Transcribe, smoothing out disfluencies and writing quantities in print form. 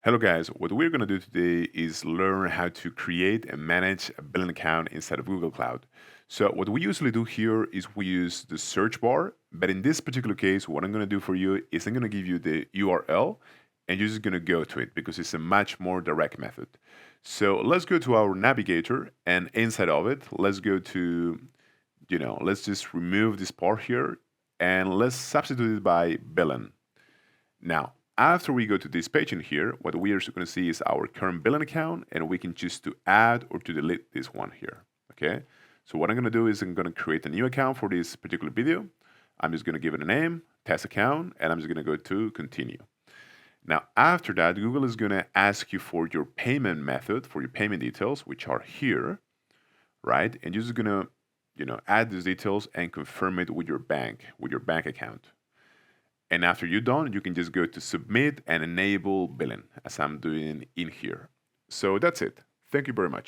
Hello guys, what we're going to do today is learn how to create and manage a billing account inside of Google Cloud. So what we usually do here is we use the search bar, but in this particular case, what I'm going to do for you is I'm going to give you the URL and you're just going to go to it because it's a much more direct method. So let's go to our navigator and inside of it, let's go to, let's just remove this part here and let's substitute it by billing. Now, after we go to this page in here, what we are going to see is our current billing account, and we can choose to add or to delete this one here. Okay. So what I'm going to do is I'm going to create a new account for this particular video. I'm just going to give it a name, test account, and I'm just going to go to continue. Now, after that, Google is going to ask you for your payment method, for your payment details, which are here, right? And you're just going to, add these details and confirm it with your bank account. And after you're done, you can just go to submit and enable billing as I'm doing in here. So that's it. Thank you very much.